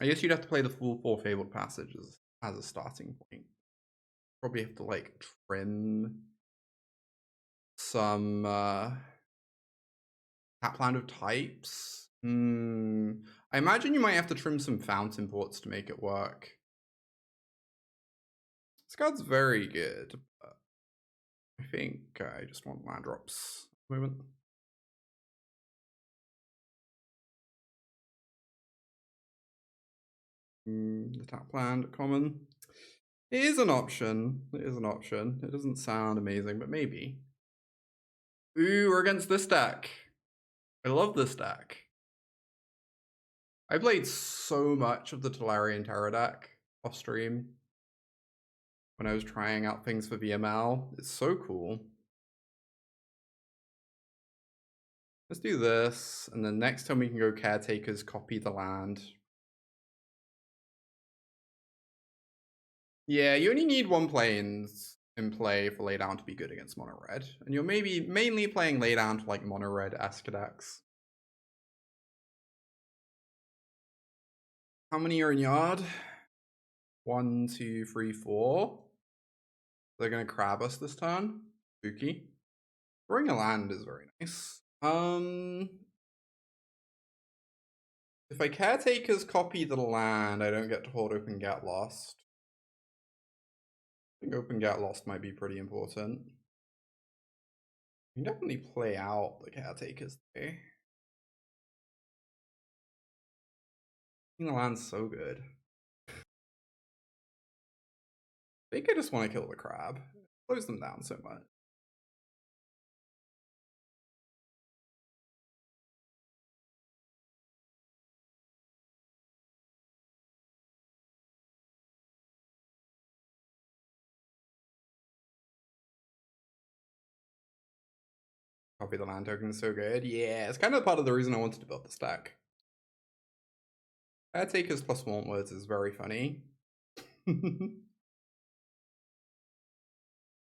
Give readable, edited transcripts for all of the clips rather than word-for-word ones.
I guess you'd have to play the full 4 Fabled Passages as a starting point. Probably have to like trim some Tapland of types. I imagine you might have to trim some Fountainports to make it work. This card's very good, but I think I just want land drops at the moment. The Tapland common. It is an option. It is an option. It doesn't sound amazing, but maybe. Ooh, we're against this deck. I love this deck. I played so much of the Tolarian Terror deck off stream when I was trying out things for VML. It's so cool. Let's do this, and then next time we can go Caretakers, copy the land. Yeah, you only need 1 plains in play for laydown to be good against mono red, and you're maybe mainly playing laydown to like mono red-esque decks. How many are in yard? 1, 2, 3, 4. They're gonna crab us this turn. Spooky. Throwing a land is very nice. If I Caretakers copy the land, I don't get to hold Open Get Lost. I think Open Get Lost might be pretty important. You can definitely play out the Caretakers there. I think the land's so good. I think I just want to kill the crab. It slows them down so much. Copy the land token is so good. Yeah, it's kind of part of the reason I wanted to build this deck. Caretakers plus Hauntwoods is very funny.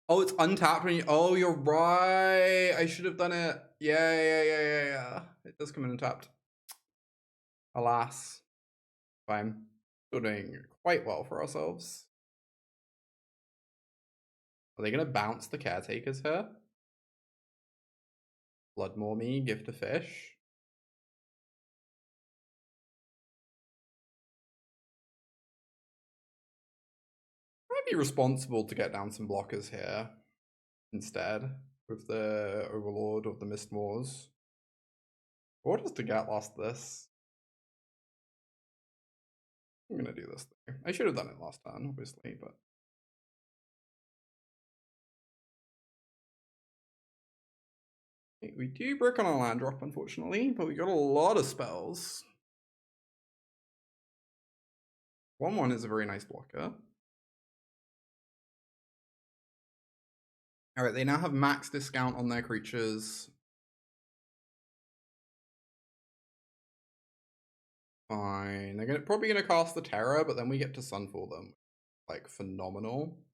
Oh, it's untapped when you... Oh, you're right. I should have done it. Yeah. It does come in untapped. Alas. Fine. Still doing quite well for ourselves. Are they going to bounce the Caretakers here? Bloodmaw me, gift a fish. Might be responsible to get down some blockers here instead with the Overlord of the Mistmoors. Or just to get lost this. I'm gonna do this thing. I should have done it last turn, obviously, but we do brick on our land drop, unfortunately, but we got a lot of spells. 1/1 is a very nice blocker. Alright, they now have max discount on their creatures. Fine. They're probably gonna cast the Terror, but then we get to Sunfall them. Like, phenomenal.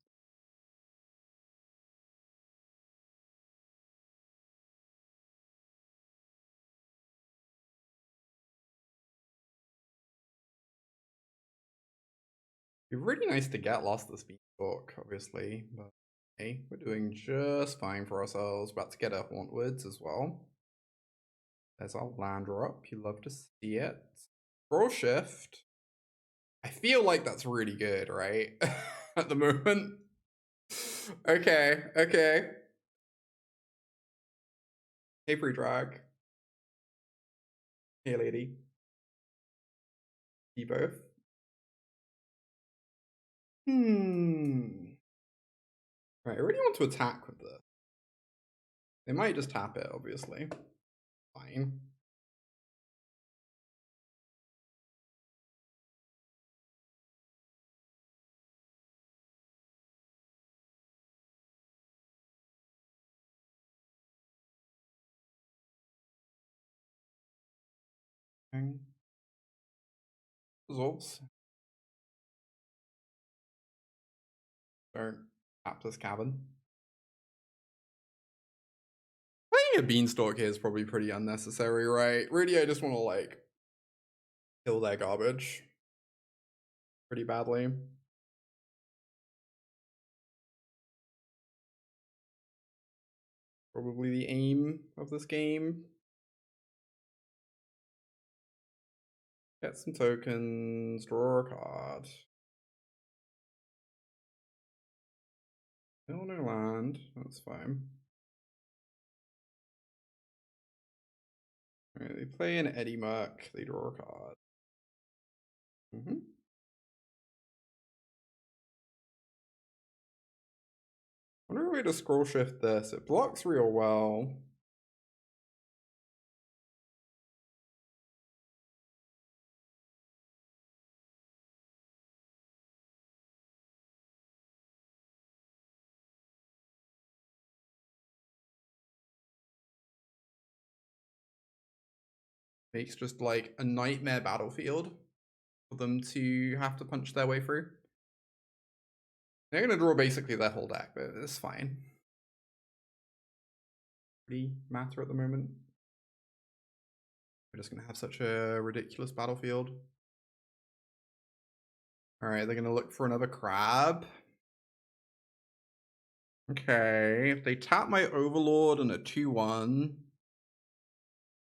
It'd be really nice to get lost this Beanstalk, obviously, but hey, we're doing just fine for ourselves. About to get a Hauntwoods as well. There's our land drop. You love to see it. Scrollshift. I feel like that's really good, right? At the moment. Okay. Hey, free drag. Hey, lady. You both. Right, I really want to attack with this. They might just tap it, obviously. Fine. Results. Don't tap this cabin. Playing a Beanstalk here is probably pretty unnecessary, right? Really, I just want to, like, kill their garbage. pretty badly. Probably the aim of this game. Get some tokens, draw a card. No land, that's fine. Alright, they play an Eddie Merc, they draw a card. I wonder a way to scroll shift this. It blocks real well. Makes just like a nightmare battlefield for them to have to punch their way through. They're gonna draw basically their whole deck, but it's fine. Pretty matter at the moment. We're just gonna have such a ridiculous battlefield. Alright, they're gonna look for another crab. Okay, if they tap my Overlord and a 2/1,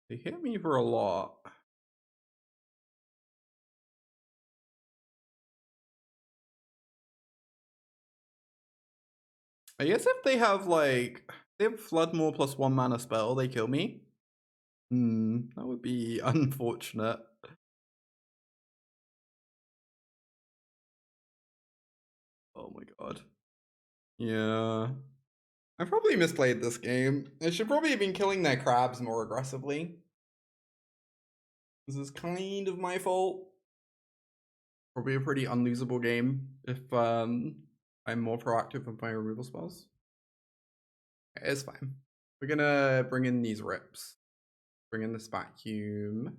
they hit me for a lot. I guess if they have like, they have Floodmore plus 1 mana spell, they kill me. That would be unfortunate. Oh my god. Yeah. I probably misplayed this game. I should probably have been killing their crabs more aggressively. This is kind of my fault. Probably a pretty unlosable game if I'm more proactive with my removal spells. It's fine. We're gonna bring in these rips. Bring in this vacuum.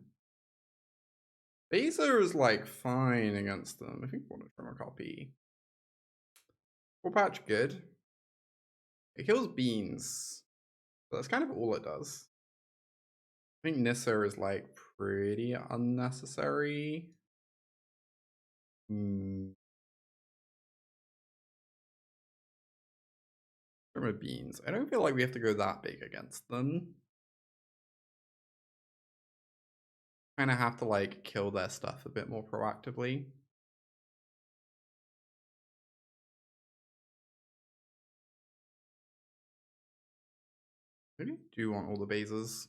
Beza is like fine against them. I think we'll want to try a copy. Pawpatch good. It kills beans. But that's kind of all it does. I think Nissa is like pretty unnecessary. Beans. I don't feel like we have to go that big against them. Kind of have to like kill their stuff a bit more proactively. Maybe do want all the bases.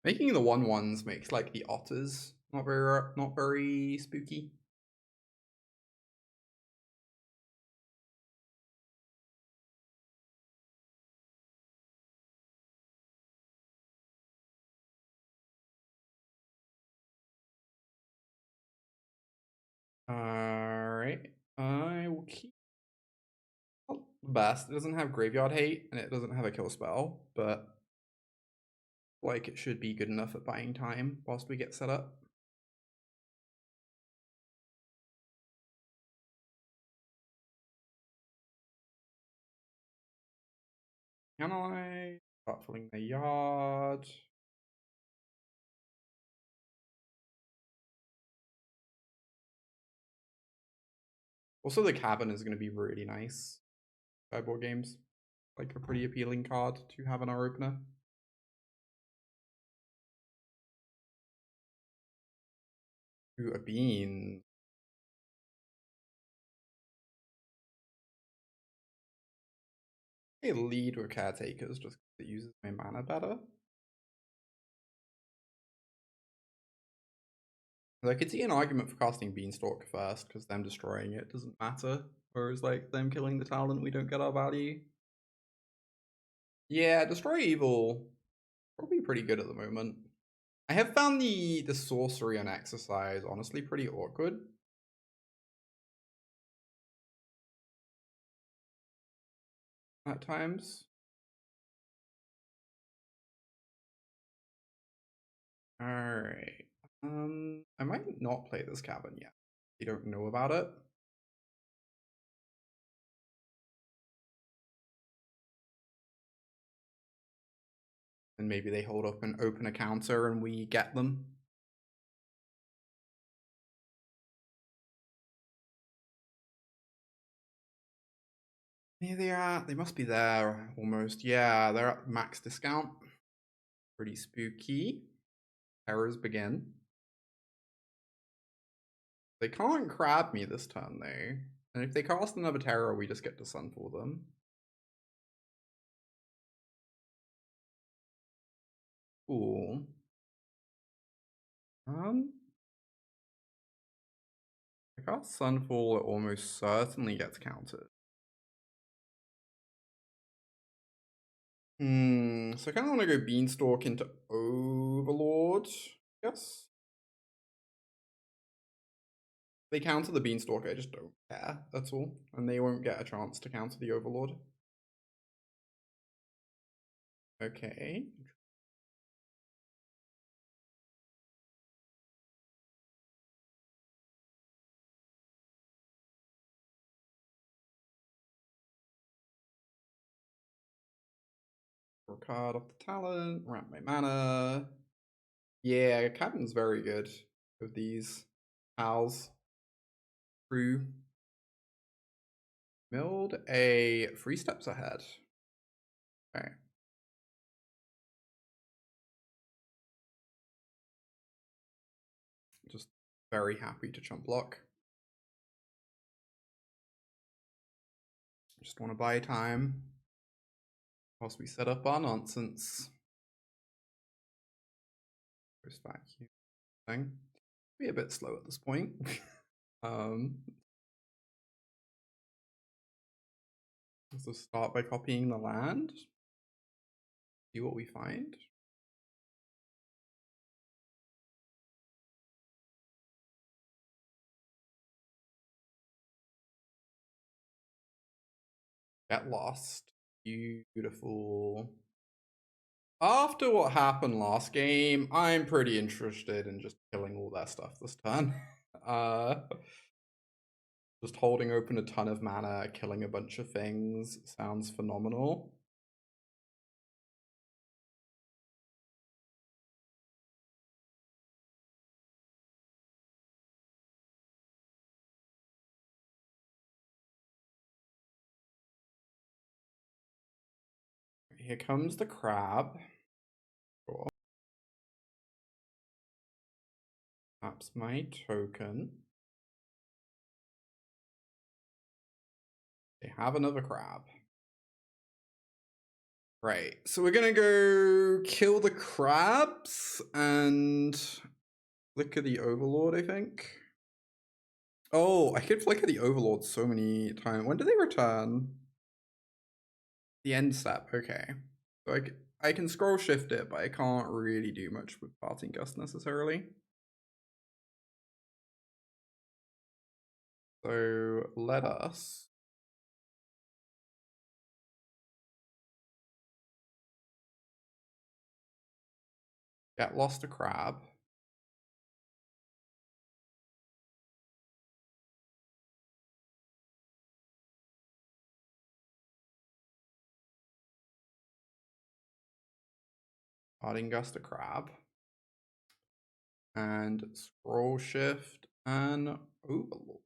Making the 1/1s makes like the otters not very spooky. Alright. I will keep the best. It doesn't have graveyard hate and it doesn't have a kill spell, but like it should be good enough at buying time whilst we get set up. Can I start filling the yard? Also, the Cavern is going to be really nice. Sideboard games. Like a pretty appealing card to have in our opener. Ooh, a bean. I lead with Caretakers just because it uses my mana better. I could see an argument for casting Beanstalk first, because them destroying it doesn't matter. Whereas like them killing the talent, we don't get our value. Yeah, Destroy Evil, probably pretty good at the moment. I have found the sorcery on Exercise honestly pretty awkward. At times. Alright. I might not play this Cavern yet. You don't know about it. And maybe they hold up and open a counter and we get them. Here they are. They must be there almost. Yeah, they're at max discount. Pretty spooky. Terrors begin. They can't crab me this turn though. And if they cast another terror, we just get to Sunfall them. Cool. I cast Sunfall, it almost certainly gets countered. So I kind of want to go Beanstalk into Overlord, yes. They counter the Beanstalk, I just don't care, that's all. And they won't get a chance to counter the Overlord. Okay. Draw a card off the talent, ramp my mana. Yeah, Cavern's very good with these pals. True. Milled a 3 steps ahead. Okay. Just very happy to chump block. Just want to buy time whilst we set up our nonsense. Post vacuum thing. Be a bit slow at this point. So start by copying the land. See what we find. Get lost. Beautiful. After what happened last game, I'm pretty interested in just killing all their stuff this turn. Just holding open a ton of mana, killing a bunch of things sounds phenomenal. Here comes the crab. Cool. That's my token. They have another crab. Right, so we're gonna go kill the crabs and flicker the Overlord, I think. Oh, I could flicker the Overlord so many times. When do they return? The end step, okay. So I can scroll shift it, but I can't really do much with Parting Gust necessarily. So let us get lost a crab. Parting Gust a crab. And scroll shift and Overlord.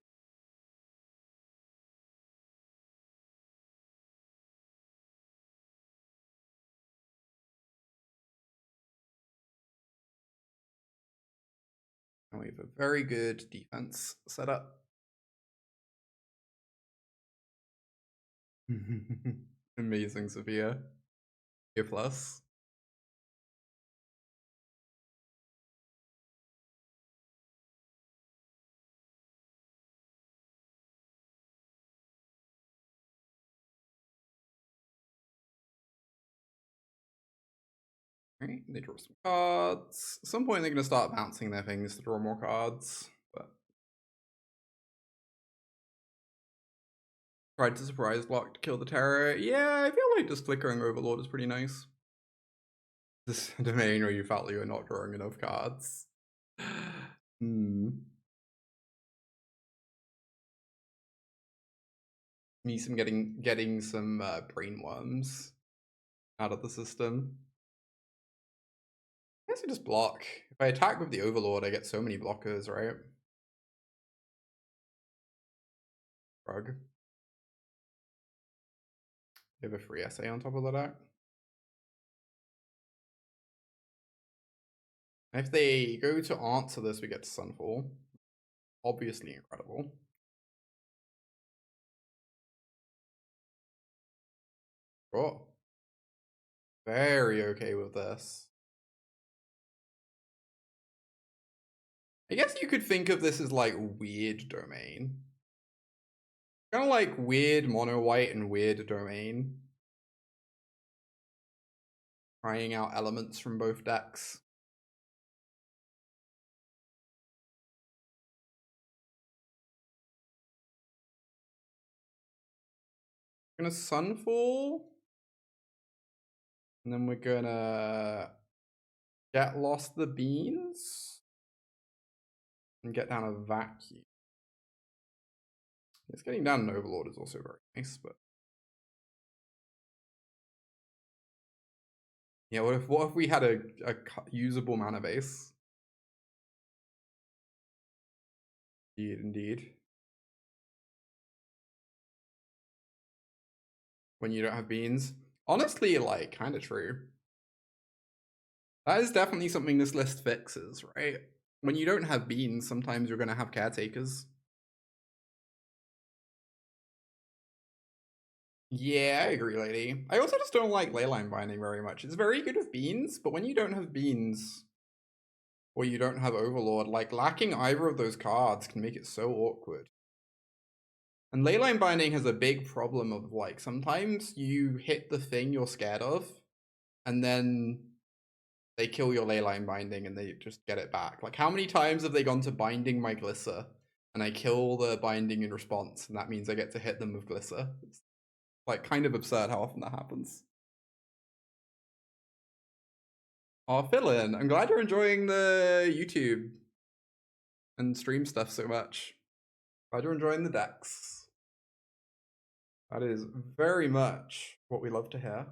And we have a very good defense setup. Amazing, Sophia. A plus. Alright, they draw some cards. At some point they're gonna start bouncing their things to draw more cards. But tried to surprise block to kill the terror. Yeah, I feel like just flickering Overlord is pretty nice. This domain where you felt like you were not drawing enough cards. Me some getting some brainworms out of the system. I guess I just block. If I attack with the Overlord, I get so many blockers, right? Rug. They have a free essay on top of the deck. If they go to answer this, we get to Sunfall. Obviously incredible. Cool. Very okay with this. I guess you could think of this as like weird domain. Kind of like weird mono white and weird domain. Trying out elements from both decks. We're gonna Sunfall. And then we're gonna get lost the beans. And get down a vacuum. It's getting down an Overlord is also very nice, but yeah, what if we had a usable mana base? Indeed. When you don't have beans. Honestly, like, kind of true. That is definitely something this list fixes, right? When you don't have beans, sometimes you're going to have caretakers. Yeah, I agree, lady. I also just don't like Leyline Binding very much. It's very good with beans, but when you don't have beans, or you don't have Overlord, like, lacking either of those cards can make it so awkward. And Leyline Binding has a big problem of, like, sometimes you hit the thing you're scared of, and then they kill your Leyline Binding and they just get it back. Like, how many times have they gone to binding my Glissa, and I kill the binding in response, and that means I get to hit them with Glissa? It's, like, kind of absurd how often that happens. Oh, Philin, I'm glad you're enjoying the YouTube and stream stuff so much. Glad you're enjoying the decks. That is very much what we love to hear.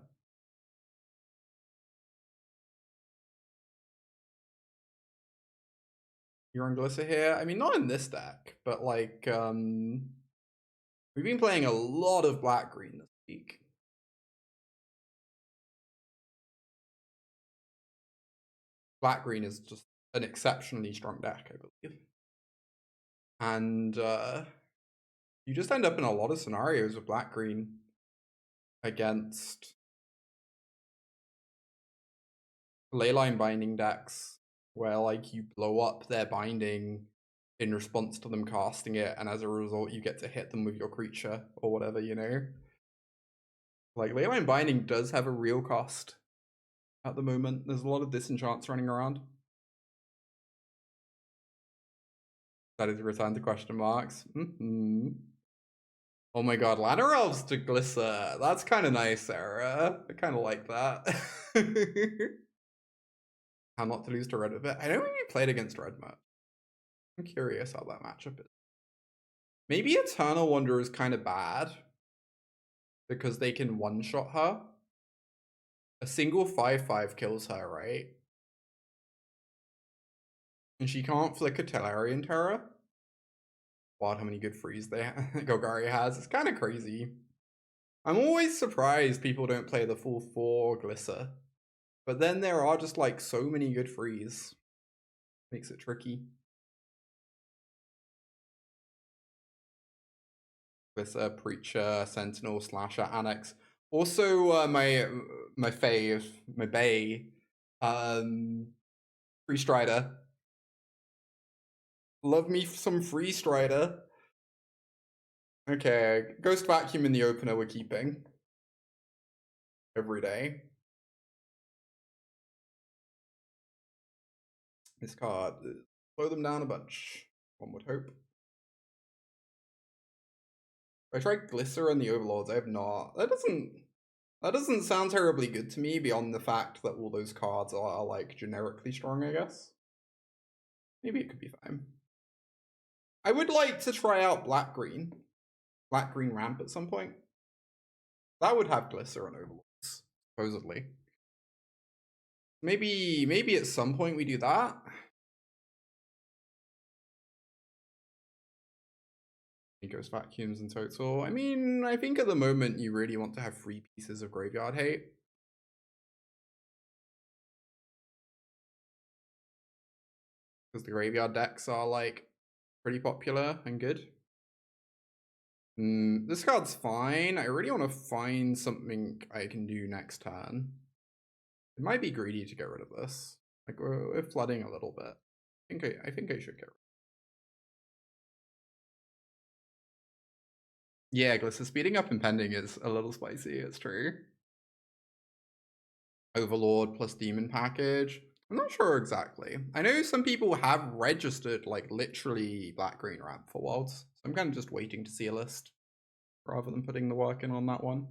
You're on Glissa here? I mean, not in this deck, but like, we've been playing a lot of black-green this week. Black-green is just an exceptionally strong deck, I believe. And you just end up in a lot of scenarios with black-green against Leyline Binding decks, where like you blow up their binding in response to them casting it, and as a result you get to hit them with your creature or whatever, you know? Like, Leyline Binding does have a real cost at the moment. There's a lot of disenchants running around. That is a return to question marks. Oh my god, Ladder Elves to Glissa. That's kind of nice, Sarah. I kind of like that. How not to lose to Red Velvet. I don't think we played against Red much. I'm curious how that matchup is. Maybe Eternal Wanderer is kind of bad because they can one-shot her. A single 5/5 kills her, right? And she can't flicker Tellarian Terror. Wow, how many good frees Golgari has. It's kind of crazy. I'm always surprised people don't play the full 4 Glissa. But then there are just like so many good frees. Makes it tricky. Glissa, Preacher, Sentinel, Slasher, Annex. Also my fave, my bae, Free Strider. Love me some Free Strider. Okay, Ghost Vacuum in the opener we're keeping. Every day. This card, slow them down a bunch, one would hope. I tried Glissa and the Overlords, I have not. That doesn't sound terribly good to me, beyond the fact that all those cards are like generically strong, I guess. Maybe it could be fine. I would like to try out black-green ramp at some point. That would have Glissa and Overlords, supposedly. Maybe at some point we do that. Ghost vacuums in total. I mean, I think at the moment you really want to have 3 pieces of graveyard hate. Because the graveyard decks are like pretty popular and good. This card's fine. I really want to find something I can do next turn. It might be greedy to get rid of this. Like we're flooding a little bit. I think I should get rid. Yeah, Glister speeding up Impending is a little spicy, it's true. Overlord plus Demon Package. I'm not sure exactly. I know some people have registered like literally black-green ramp for Worlds. So I'm kind of just waiting to see a list rather than putting the work in on that one.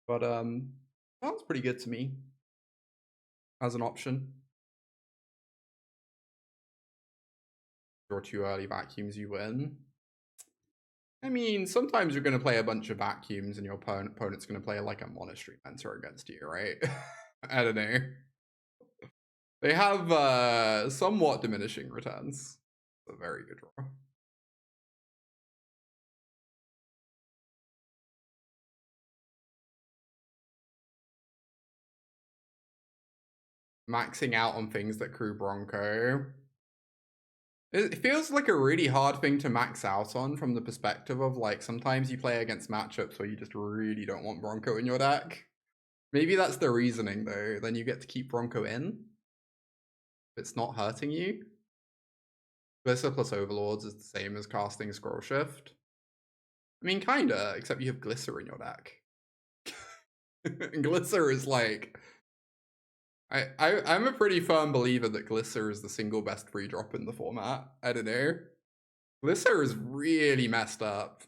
But sounds pretty good to me as an option. Draw 2 early vacuums, you win. I mean, sometimes you're going to play a bunch of vacuums and your opponent's going to play like a Monastery Mentor against you, right? I don't know. They have somewhat diminishing returns. It's a very good draw. Maxing out on things that crew Bronco. It feels like a really hard thing to max out on from the perspective of like sometimes you play against matchups where you just really don't want Bronco in your deck. Maybe that's the reasoning though. Then you get to keep Bronco in. It's not hurting you. Beza plus Overlords is the same as casting Scrollshift. I mean, kinda, except you have Glisser in your deck. Glisser is like... I'm a pretty firm believer that Glisser is the single best free drop in the format. I don't know. Glisser is really messed up.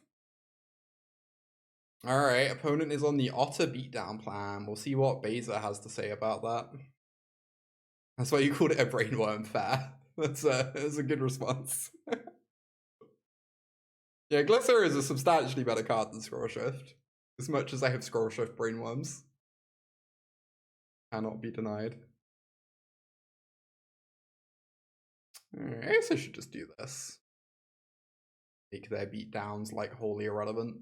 Alright, opponent is on the Otter beatdown plan. We'll see what Beza has to say about that. That's why you called it a brainworm, fair. That's a good response. Yeah, Glisser is a substantially better card than Scrollshift. As much as I have Scrollshift brainworms. Cannot be denied. Alright, I guess I should just do this. Make their beatdowns like wholly irrelevant.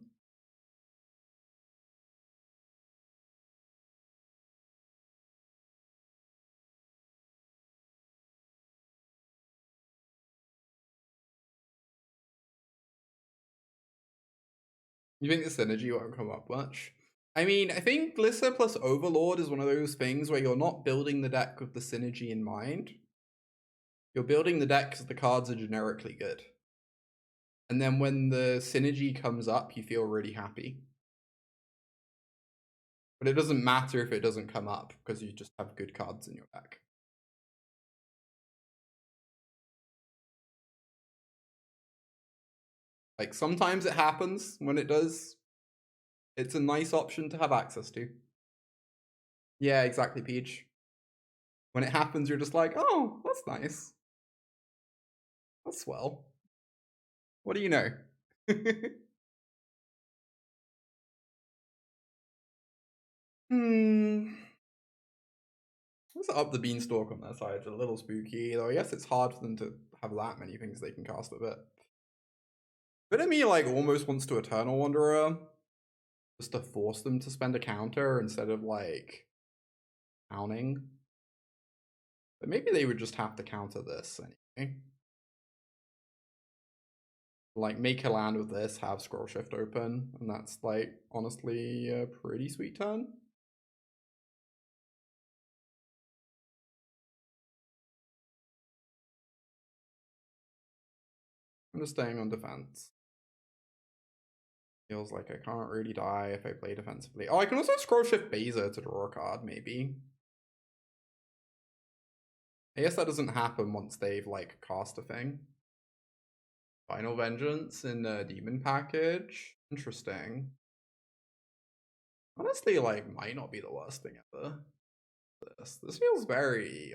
You think the synergy won't come up much? I mean, I think Glisser plus Overlord is one of those things where you're not building the deck with the synergy in mind. You're building the deck because the cards are generically good. And then when the synergy comes up, you feel really happy. But it doesn't matter if it doesn't come up because you just have good cards in your deck. Like sometimes it happens. When it does, it's a nice option to have access to. Yeah, exactly, Peach. When it happens, you're just like, oh, that's nice. That's swell. What do you know? Let's Up the Beanstalk on their side. It's a little spooky, though I guess it's hard for them to have that many things they can cast with it. Bit of me like almost wants to Eternal Wanderer just to force them to spend a counter instead of like counting. But maybe they would just have to counter this anyway. Like make a land with this, have Scrollshift open, and that's like honestly a pretty sweet turn. I'm just staying on defense. Feels like I can't really die if I play defensively. Oh, I can also Scrollshift Beza to draw a card, maybe. I guess that doesn't happen once they've like cast a thing. Final Vengeance in the Demon Package. Interesting. Honestly, like, might not be the worst thing ever. This feels very...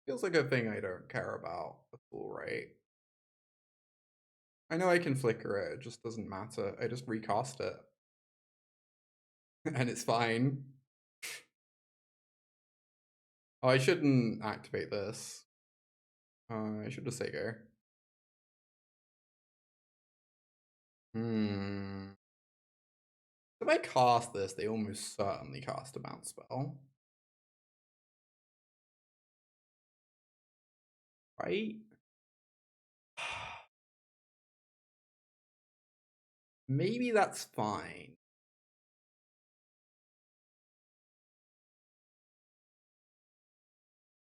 Feels like a thing I don't care about at all, right? I know I can flicker it, it just doesn't matter. I just recast it. And it's fine. Oh, I shouldn't activate this. I should just say go. If I cast this, they almost certainly cast a bounce spell. Right? Maybe that's fine.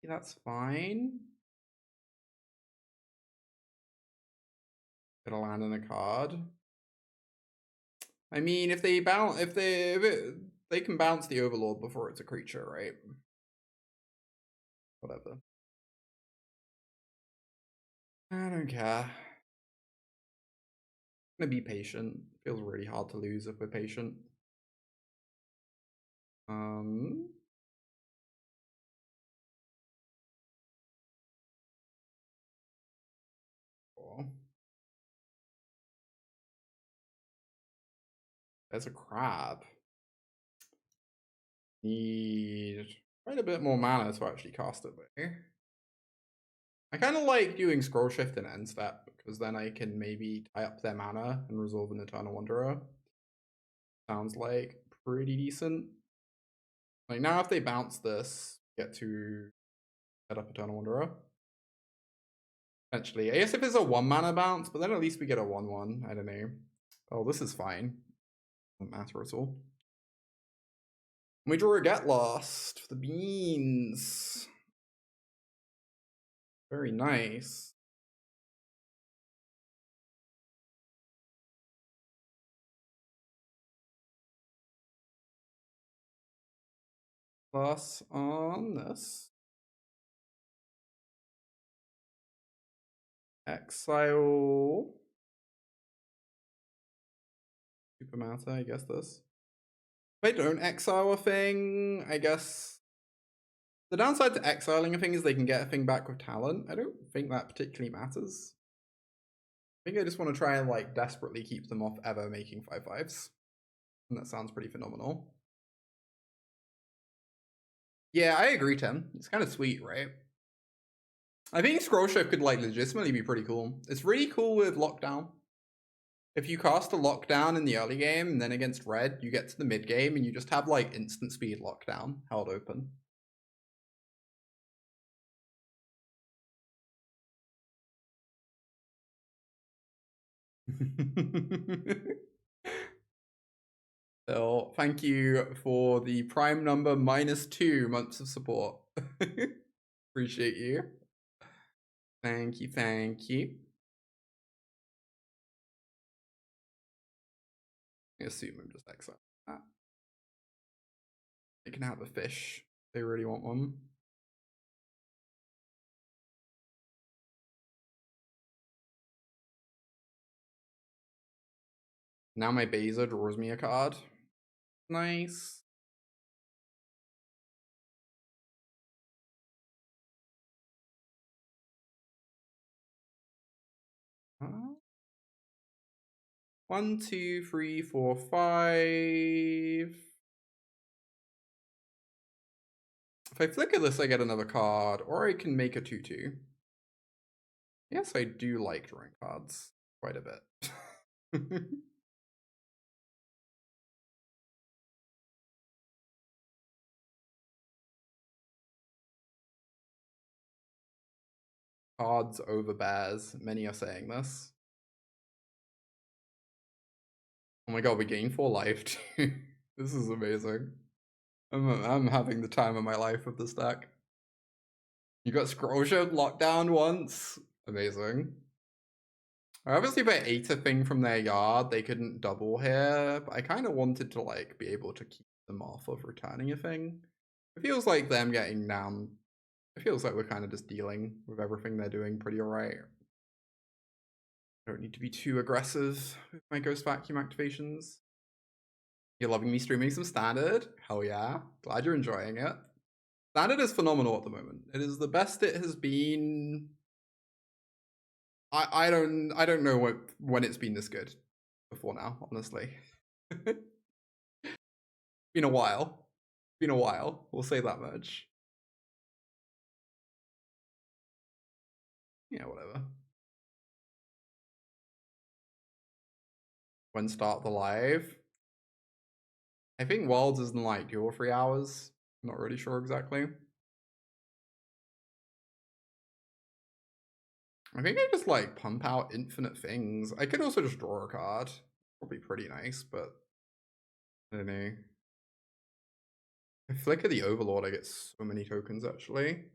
That's fine. Get a land and a card. I mean, if they can bounce the Overlord before it's a creature, right? Whatever. I don't care. I'm gonna be patient. Feels really hard to lose if we're patient. Cool. There's a crab. Need quite a bit more mana to actually cast it there. I kind of like doing Scrollshift and end step because then I can maybe tie up their mana and resolve an Eternal Wanderer. Sounds like pretty decent. Like now if they bounce this, get to set up Eternal Wanderer. Eventually. I guess if it's a 1 mana bounce, but then at least we get a 1/1. I don't know. Oh, this is fine. Doesn't matter at all. We draw a Get Lost for the beans. Very nice. Plus on this. Exile. Super matter, I guess this. If I don't exile a thing, I guess the downside to exiling a thing is they can get a thing back with talent. I don't think that particularly matters. I think I just want to try and like desperately keep them off ever making 5/5s. And that sounds pretty phenomenal. Yeah, I agree, Tim. It's kind of sweet, right? I think Scrollshift could like legitimately be pretty cool. It's really cool with lockdown. If you cast a lockdown in the early game and then against red, you get to the mid game and you just have like instant speed lockdown held open. Phil, thank you for the prime number -2 months of support. Appreciate you. Thank you, thank you. I assume I'm just exiling that. They can have a fish. They really want one. Now my Beza draws me a card. Nice. Huh? 1, 2, 3, 4, 5. If I flicker this, I get another card, or I can make a 2/2. Yes, I do like drawing cards quite a bit. Cards over bears. Many are saying this. Oh my god, we gain 4 life too. This is amazing. I'm having the time of my life with this deck. You got Scrollshift locked down once. Amazing. Obviously, if I ate a thing from their yard, they couldn't double here, but I kind of wanted to like be able to keep them off of returning a thing. It feels like them getting down. It feels like we're kind of just dealing with everything they're doing pretty alright. I don't need to be too aggressive with my Ghost Vacuum activations. You're loving me streaming some Standard? Hell yeah. Glad you're enjoying it. Standard is phenomenal at the moment. It is the best it has been. I don't know when it's been this good before now, honestly. Been a while. Been a while. We'll say that much. Yeah, whatever. when start the live. I think Worlds is in like 2 or 3 hours. I'm not really sure exactly. I think I just like pump out infinite things. I could also just draw a card. Probably pretty nice, but I don't know. I flicker the Overlord, I get so many tokens actually.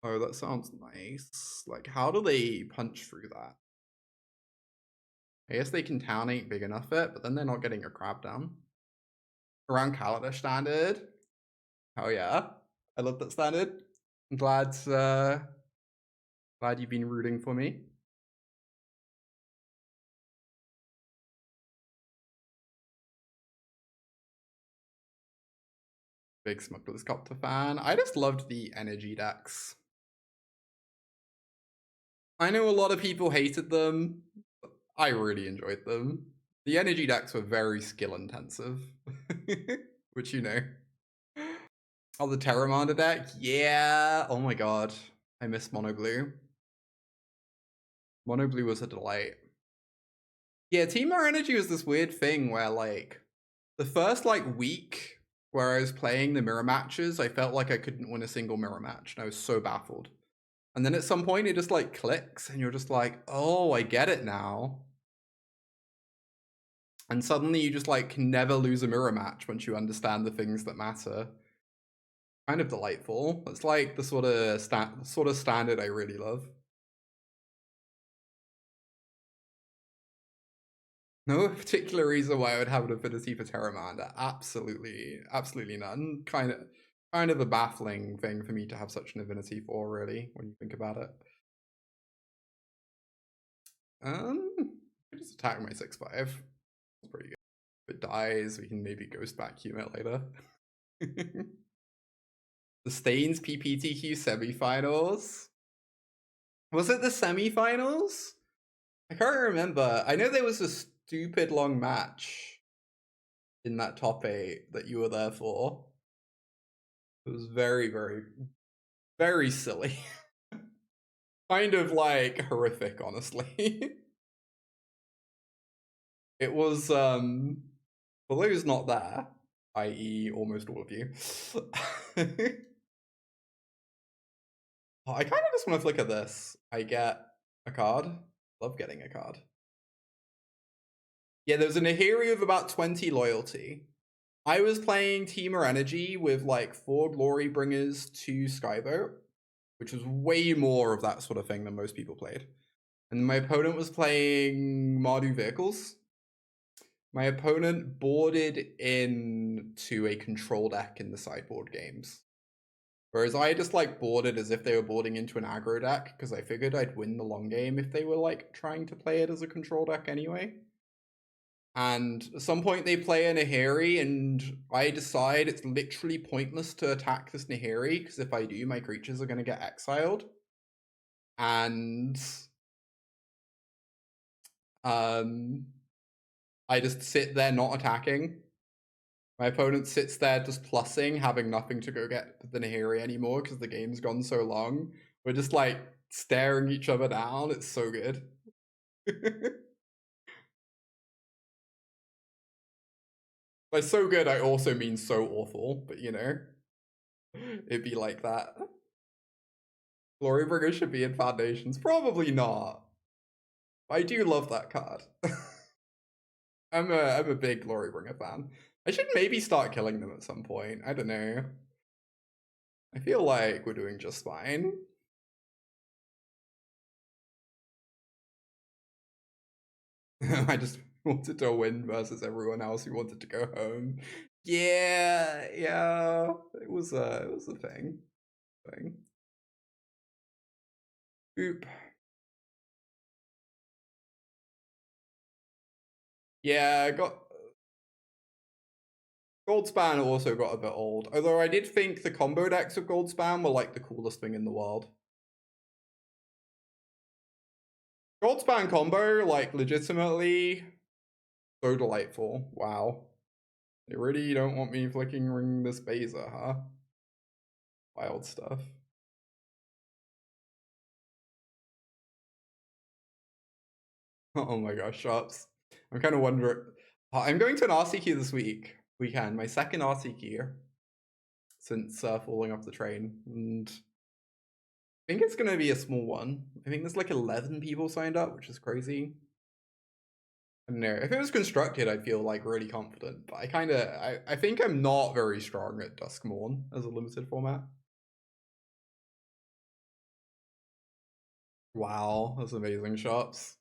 Oh, that sounds nice. Like, how do they punch through that? I guess they can town 8 big enough it, but then they're not getting a crab down. Around Kaladesh standard. Oh yeah. I love that standard. I'm glad you've been rooting for me. Big Smuggler's Copter fan. I just loved the energy decks. I know a lot of people hated them. I really enjoyed them. The energy decks were very skill intensive, which you know. Oh, the Terramander deck? Yeah. Oh my god. I miss Mono Blue. Mono Blue was a delight. Yeah, Teemo Energy was this weird thing where like the first like week where I was playing the mirror matches, I felt like I couldn't win a single mirror match, and I was so baffled. And then at some point it just like clicks and you're just like, oh, I get it now. And suddenly you just like can never lose a mirror match once you understand the things that matter. Kind of delightful. It's like the sort of standard I really love. No particular reason why I would have an affinity for Terramander. Absolutely, absolutely none. Kind of a baffling thing for me to have such an affinity for, really, when you think about it. I just attack my 6/5. That's pretty good. If it dies, we can maybe ghost vacuum it later. The Stains PPTQ semifinals. Was it the semifinals? I can't remember. I know there was a stupid long match in that top 8 that you were there for. It was very, very, very silly. Kind of like horrific, honestly. It was for those not there, i.e. almost all of you. I kind of just want to flick at this. I get a card. Love getting a card. Yeah, there's a Nahiri of about 20 loyalty. I was playing Teamer Energy with like 4 Glory Bringers, 2 Skyboat, which was way more of that sort of thing than most people played. And my opponent was playing Mardu Vehicles. My opponent boarded into a control deck in the sideboard games. Whereas I just like boarded as if they were boarding into an aggro deck, because I figured I'd win the long game if they were like trying to play it as a control deck anyway. And at some point they play a Nahiri, and I decide it's literally pointless to attack this Nahiri, because if I do, my creatures are going to get exiled. And I just sit there not attacking. My opponent sits there just plussing, having nothing to go get the Nahiri anymore because the game's gone so long. We're just like staring each other down. It's so good. By so good, I also mean so awful, but you know, it'd be like that. Glorybringer should be in Foundations. Probably not. I do love that card. I'm a big Glorybringer fan. I should maybe start killing them at some point. I don't know. I feel like we're doing just fine. I just wanted to win versus everyone else who wanted to go home. Yeah, it was a thing. Oop. Yeah, I got Goldspan also got a bit old. Although I did think the combo decks of Goldspan were like the coolest thing in the world. Goldspan combo, like legitimately so delightful. Wow. They really don't want me flicking ring this Beza, huh? Wild stuff. Oh my gosh, shops. I'm kind of wondering. I'm going to an RCQ this weekend, my second RCQ since falling off the train, and I think it's going to be a small one. I think there's like 11 people signed up, which is crazy. I don't know. If it was constructed, I'd feel like really confident, but I think I'm not very strong at Duskmorn as a limited format. Wow, that's amazing shots.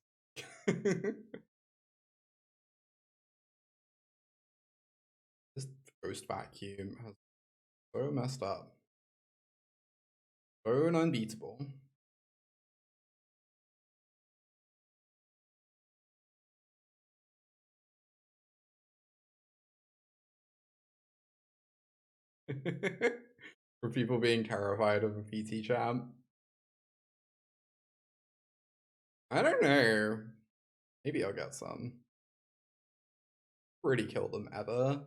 This ghost vacuum has so messed up. So unbeatable. For people being terrified of a PT champ. I don't know. Maybe I'll get some. Already killed them ever.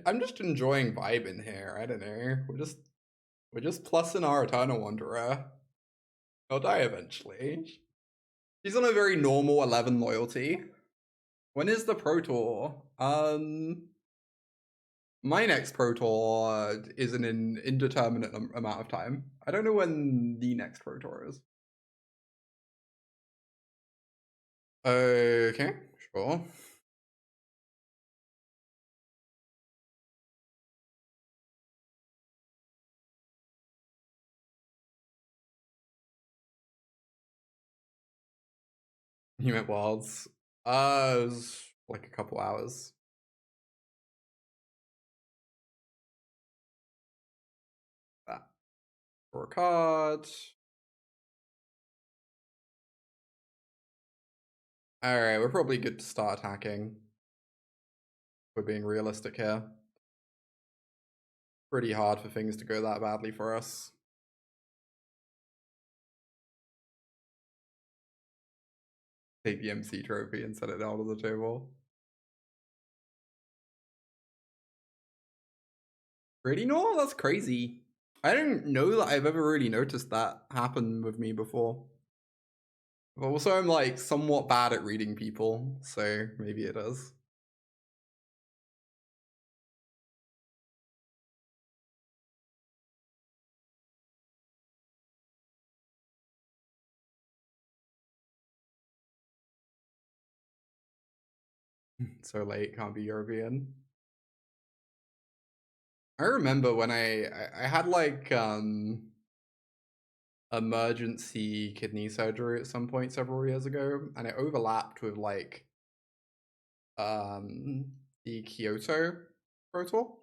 I'm just enjoying vibing here. I don't know. We're just plussing our Eternal Wanderer. He'll die eventually. She's on a very normal 11 loyalty. When is the Pro Tour? My next Pro Tour is in an indeterminate amount of time. I don't know when the next Pro Tour is. Okay, sure. You meant Wilds. It was like a couple hours. That for a card. Alright, we're probably good to start attacking. We're being realistic here. Pretty hard for things to go that badly for us. Take the MC trophy and set it down on the table. Really? No, that's crazy. I don't know that I've ever really noticed that happen with me before. But also I'm like somewhat bad at reading people, so maybe it is. So late, can't be European. I remember when I had like emergency kidney surgery at some point several years ago, and it overlapped with like the Kyoto Pro Tour.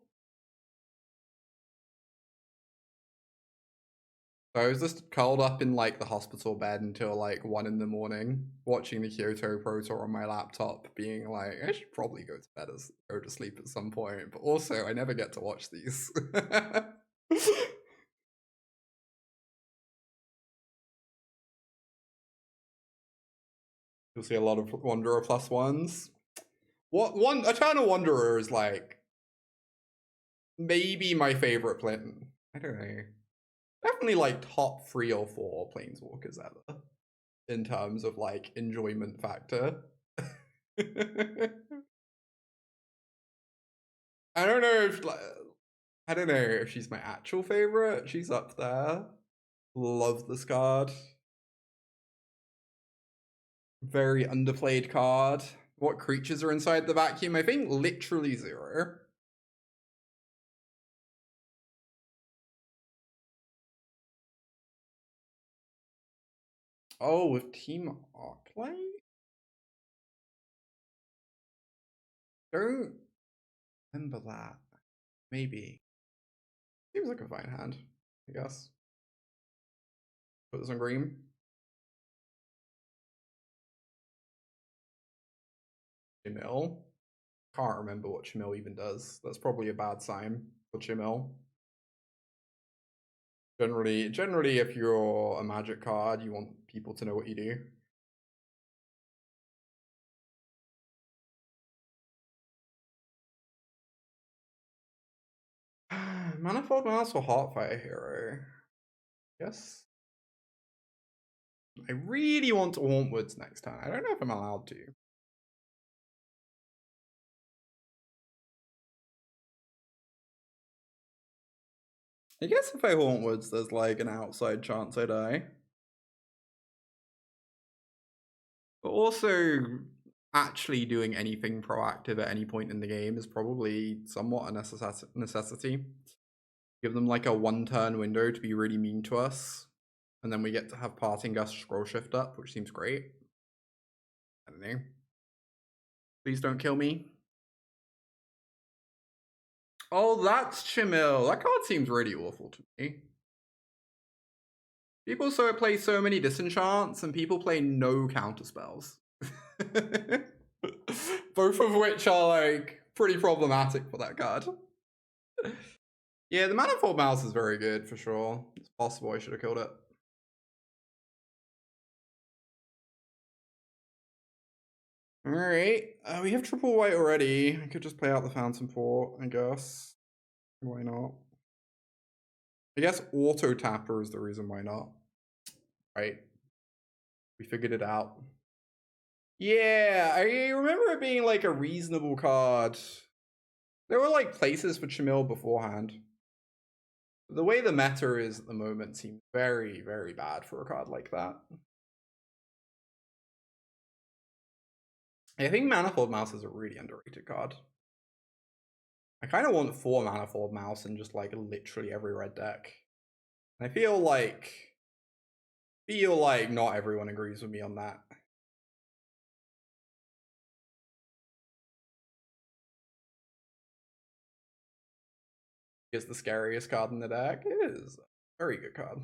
So I was just curled up in like the hospital bed until like 1 in the morning, watching the Kyoto Pro Tour on my laptop, being like, I should probably go to sleep at some point. But also, I never get to watch these. You'll see a lot of Wanderer +1s. What one Eternal Wanderer is like maybe my favorite plane. I don't know. Definitely like top 3 or 4 planeswalkers ever in terms of like enjoyment factor. I don't know if like, I don't know if she's my actual favorite. She's up there. Love this card. Very underplayed card. What creatures are inside the vacuum? I think literally 0. Oh, with Team Arclight? Don't remember that. Maybe. Seems like a fine hand, I guess. Put this on green. Chimil. Can't remember what Chimil even does. That's probably a bad sign for Chimil. Generally, if you're a magic card, you want people to know what you do. Manifold Mouse or Heartfire Hero? Yes. I really want to Hauntwoods next turn. I don't know if I'm allowed to. I guess if I Hauntwoods, there's like an outside chance I die. But also, actually doing anything proactive at any point in the game is probably somewhat a necessity. Give them like a 1-turn window to be really mean to us. And then we get to have Parting Gust Scrollshift up, which seems great. I don't know. Please don't kill me. Oh, that's Chimil. That card seems really awful to me. People play so many disenchants, and people play no counterspells. Both of which are like pretty problematic for that card. Yeah, the Manifold Mouse is very good for sure. It's possible I should have killed it. Alright, we have triple white already. I could just play out the Fountainport, I guess. Why not? I guess Auto Tapper is the reason why not. Right. We figured it out. Yeah, I remember it being like a reasonable card. There were like places for Chimil beforehand. The way the meta is at the moment seems very, very bad for a card like that. I think Manifold Mouse is a really underrated card. I kind of want 4 Manifold Mouse in just like literally every red deck. And I feel like not everyone agrees with me on that. It's the scariest card in the deck. It is a very good card.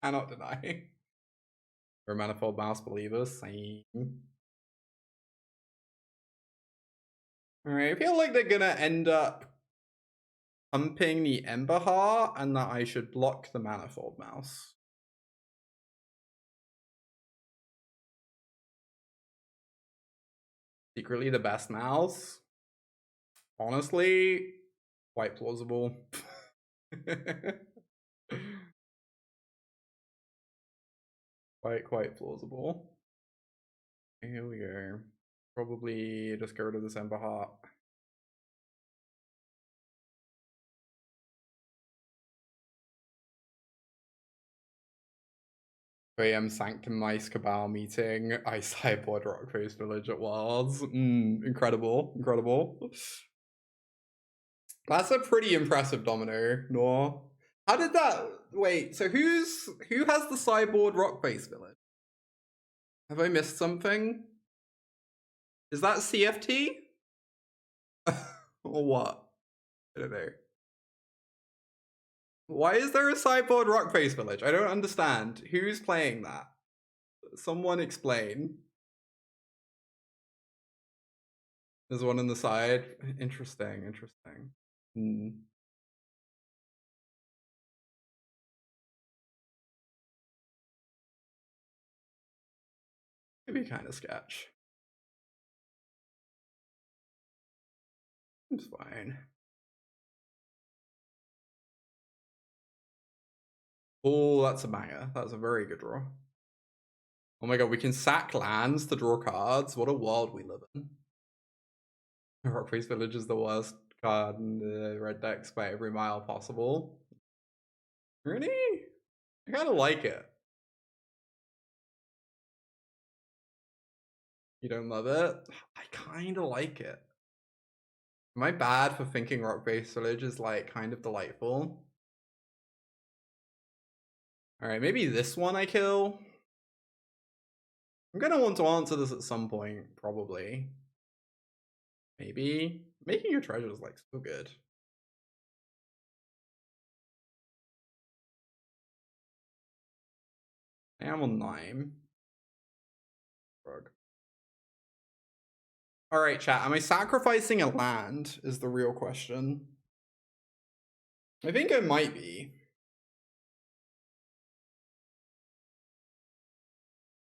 Cannot deny. We're Manifold Mouse believers. Same. Alright, I feel like they're gonna end up pumping the Ember Heart and that I should block the Manifold Mouse. Secretly the best mouse? Honestly, quite plausible. Quite plausible. Here we go. Probably just get rid of this Ember Heart. AM Sanctum Mice Cabal meeting. I sideboard Rockface Village at Wilds. Incredible. Incredible. That's a pretty impressive domino, no? How did that wait, so who has the sideboard Rockface Village? Have I missed something? Is that CFT? Or what? I don't know. Why is there a sideboard Rockface Village? I don't understand. Who's playing that? Someone explain. There's one on the side. Interesting, interesting. Maybe kind of sketch. It's fine. Oh, that's a banger. That's a very good draw. Oh my god, we can sack lands to draw cards. What a world we live in. Rockface Village is the worst card in the red decks by every mile possible. Really? I kind of like it. You don't love it? I kind of like it. Am I bad for thinking Rockface Village is like kind of delightful? Alright, maybe this one I kill. I'm gonna want to answer this at some point, probably. Maybe. Making your treasure is like so good. I am on 9. Alright, chat. Am I sacrificing a land is the real question. I think I might be.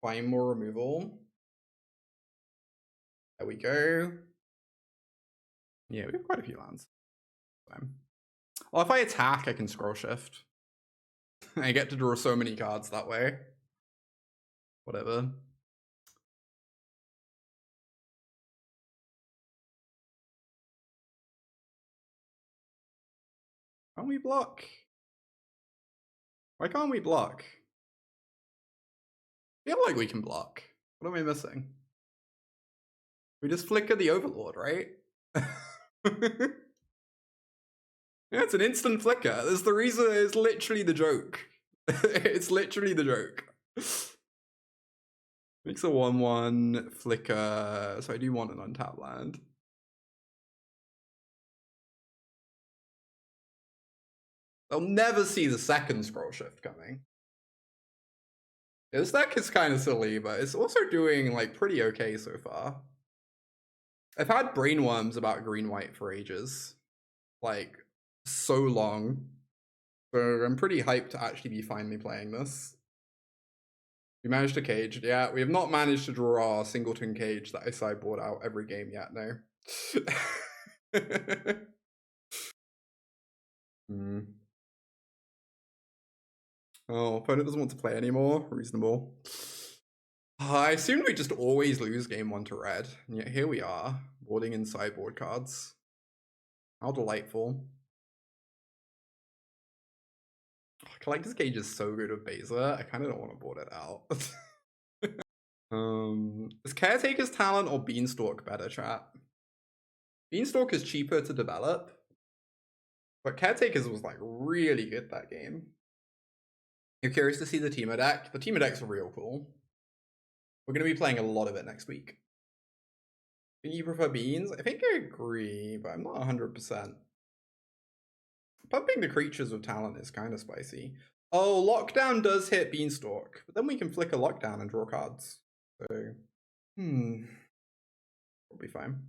Find more removal. There we go. Yeah, we have quite a few lands. Well, if I attack, I can Scrollshift. I get to draw so many cards that way. Whatever. Can't we block? Why can't we block? I feel like we can block. What am I missing? We just flicker the Overlord, right? Yeah, it's an instant flicker. That's the reason. It's literally the joke. It's literally the joke. Makes a 1/1 flicker. So I do want an untapped land. They'll never see the second Scrollshift coming. Yeah, this deck is kind of silly, but it's also doing like pretty okay so far. I've had brainworms about green-white for ages. Like, so long. So I'm pretty hyped to actually be finally playing this. We managed to cage. Yeah, we have not managed to draw our singleton cage that I sideboard out every game yet, no. Oh, opponent doesn't want to play anymore. Reasonable. I assumed we just always lose game 1 to red, and yet here we are, boarding in sideboard cards. How delightful. Collector's Cage is so good with Beza, I kind of don't want to board it out. Is Caretaker's Talent or Beanstalk better, chat? Beanstalk is cheaper to develop, but Caretaker's was like really good that game. You're curious to see the Teemo deck? The Teemo deck's real cool. We're going to be playing a lot of it next week. Do you prefer beans? I think I agree, but I'm not 100%. Pumping the creatures with talent is kind of spicy. Oh, Lockdown does hit Beanstalk, but then we can flick a Lockdown and draw cards. So, we'll be fine.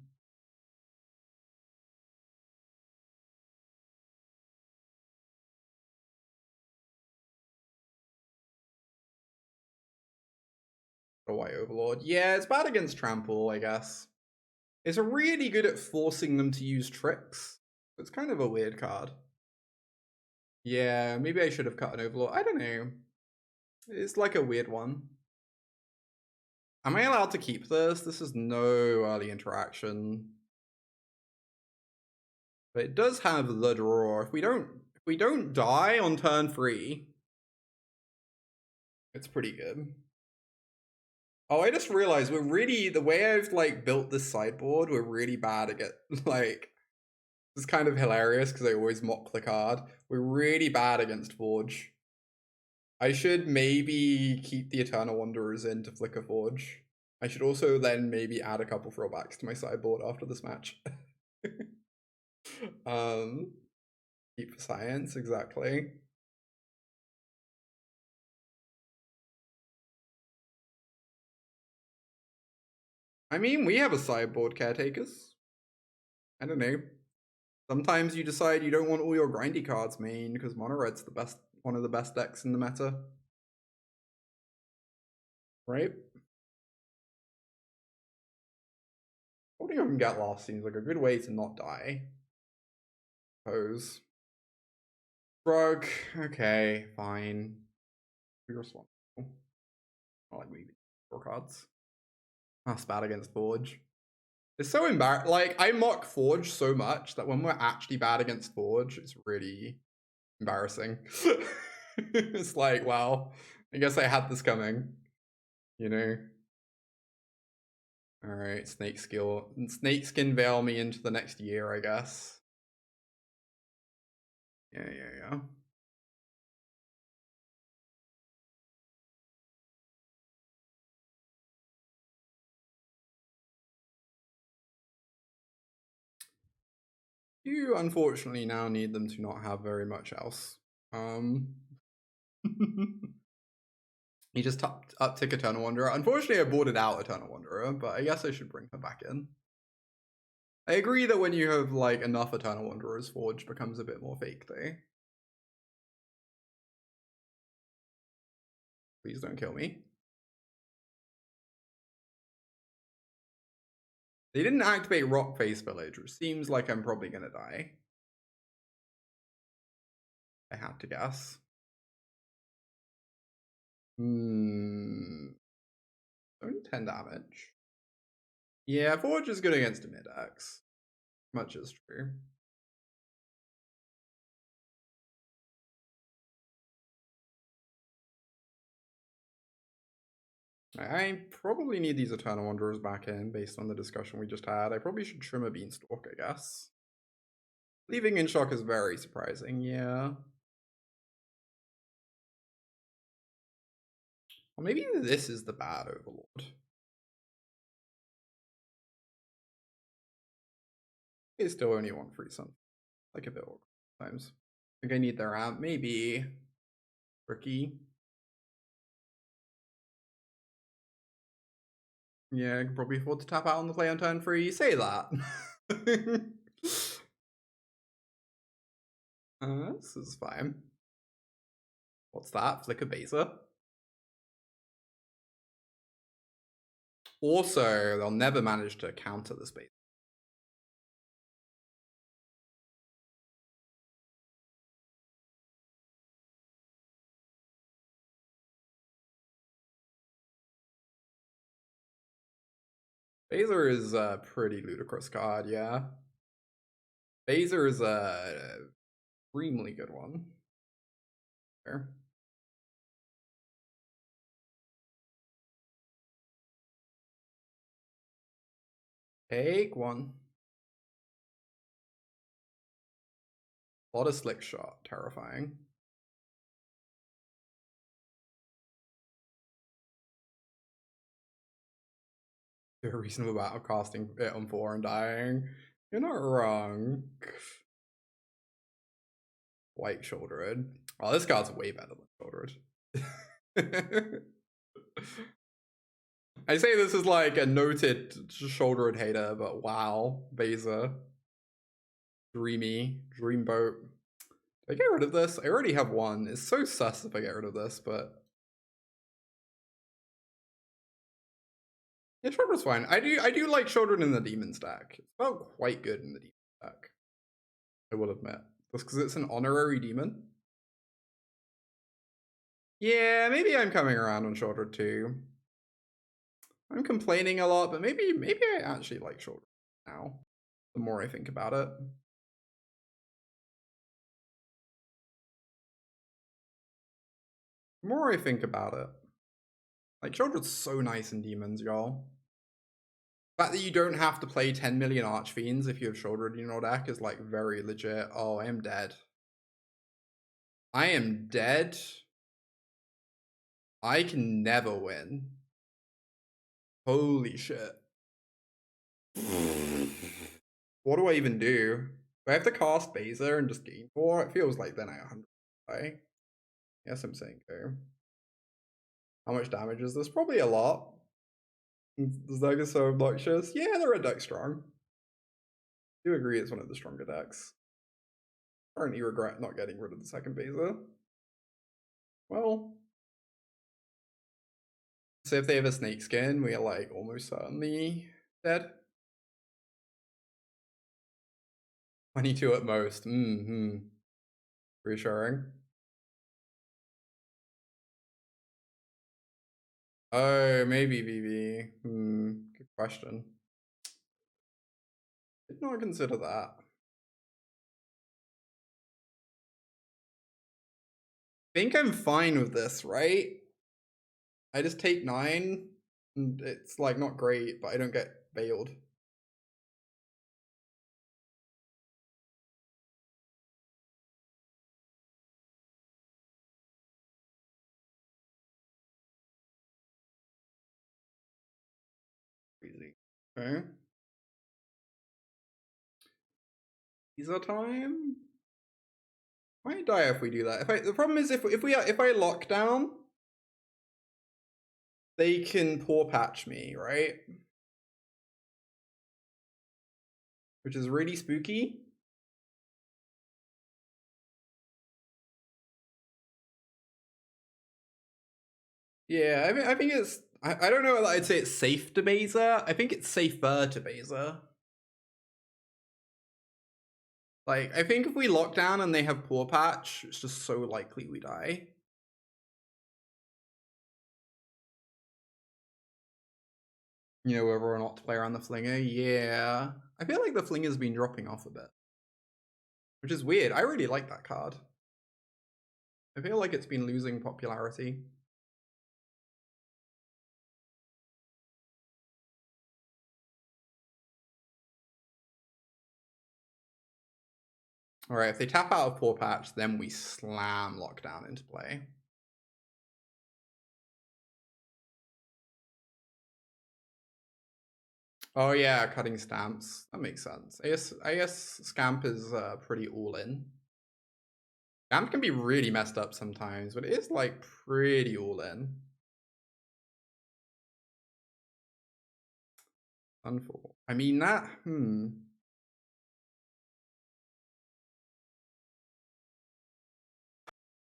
A white Overlord. Yeah, it's bad against Trample, I guess. It's really good at forcing them to use tricks. It's kind of a weird card. Yeah, maybe I should have cut an Overlord. I don't know. It's like a weird one. Am I allowed to keep this? This is no early interaction. But it does have the draw. If we don't die on turn 3, it's pretty good. Oh, I just realized we're really, the way I've like built this sideboard, we're really bad at it. Like, it's kind of hilarious because I always mock the card. We're really bad against Forge. I should maybe keep the Eternal Wanderers in to flicker Forge. I should also then maybe add a couple throwbacks to my sideboard after this match. Keep for science, exactly. I mean, we have a sideboard, Caretakers. I don't know. Sometimes you decide you don't want all your grindy cards main because Mono Red's the best, one of the best decks in the meta. Right? Holding up and get lost seems like a good way to not die. Pose. Shrug. Okay, fine. Be responsible. I like moving draw cards. That's bad against Forge. It's so embarrassing. Like, I mock Forge so much that when we're actually bad against Forge, it's really embarrassing. It's like, wow, I guess I had this coming, you know? All right, Snakeskin veil me into the next year, I guess. Yeah. You unfortunately now need them to not have very much else. You just uptick Eternal Wanderer. Unfortunately, I boarded out Eternal Wanderer, but I guess I should bring her back in. I agree that when you have like enough Eternal Wanderers, Forge becomes a bit more fake though. Please don't kill me. They didn't activate Rockface Village, which seems like I'm probably gonna die. I had to guess. 10 damage. Yeah, Forge is good against a mid-X. Much is true. I probably need these Eternal Wanderers back in based on the discussion we just had. I probably should trim a Beanstalk, I guess. Leaving in shock is very surprising, yeah. Or maybe this is the bad Overlord. It's still only 1 free sun. Like a bit awkward times. I think I need their amp, maybe. Tricky. Yeah, I can probably afford to tap out on the play on turn 3. Say that. This is fine. What's that? Flicker Beza. Also, they'll never manage to counter the space. Beza is a pretty ludicrous card, yeah. Beza is a extremely good one. There. Take 1. A lot of slick shot, terrifying. There's a reasonable amount of casting it on 4 and dying. You're not wrong. White Shouldered. Oh, this card's way better than Shouldered. I say this is like a noted Shouldered hater, but wow, Beza. Dreamy, Dreamboat. Do I get rid of this? I already have 1. It's so sus if I get rid of this, but yeah, Shoulder's fine. I do like Shouldered in the Demon stack. It felt quite good in the Demon stack, I will admit. Just because it's an honorary demon. Yeah, maybe I'm coming around on Shouldered too. I'm complaining a lot, but maybe I actually like Shouldered now. The more I think about it. The more I think about it. Like, Shouldered's so nice in demons, y'all. The fact that you don't have to play 10 million Archfiends if you have Shouldered in your deck is like very legit. Oh, I am dead. I am dead. I can never win. Holy shit. What do I even do? Do I have to cast Beza and just game 4? It feels like then I 100 play. Yes, I'm saying go. How much damage is this? Probably a lot. This deck is so obnoxious. Yeah, the red deck's strong. I do agree it's one of the stronger decks. Currently regret not getting rid of the second Beza. Well, so if they have a snake skin, we are like almost certainly dead. 22 at most. Reassuring. Oh, maybe VV. Good question. Did not consider that. I think I'm fine with this, right? I just take 9, and it's like not great, but I don't get bailed. Crazy. Okay. Visa time. Might die if we do that. The problem is if I lock down, they can Pawpatch me, right? Which is really spooky. Yeah, I think it's. I don't know that I'd say it's safe to Beza. I think it's safer to Beza. Like, I think if we lock down and they have Pawpatch, it's just so likely we die. You know, whether or not to play around the Flinger. Yeah. I feel like the Flinger's been dropping off a bit. Which is weird. I really like that card. I feel like it's been losing popularity. Alright, if they tap out of Pawpatch, then we slam Lockdown into play. Oh yeah, cutting stamps. That makes sense. I guess Scamp is pretty all-in. Scamp can be really messed up sometimes, but it is like pretty all-in. Sunfall. I mean that,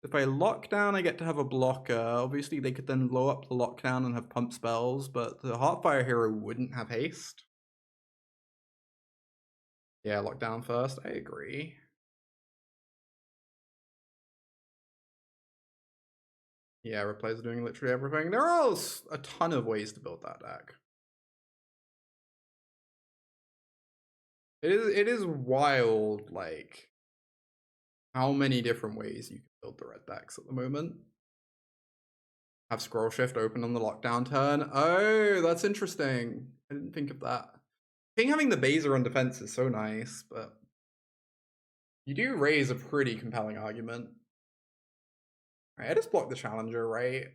If I lock down, I get to have a blocker. Obviously, they could then blow up the lockdown and have pump spells, but the Heartfire hero wouldn't have haste. Yeah, lockdown first. I agree. Yeah, replays are doing literally everything. There are a ton of ways to build that deck. It is wild, like, how many different ways you can build the red decks at the moment. Have Scrollshift open on the lockdown turn. Oh, that's interesting. I didn't think of that. I think having the Beza on defense is so nice, but you do raise a pretty compelling argument. Alright, I just block the challenger, right?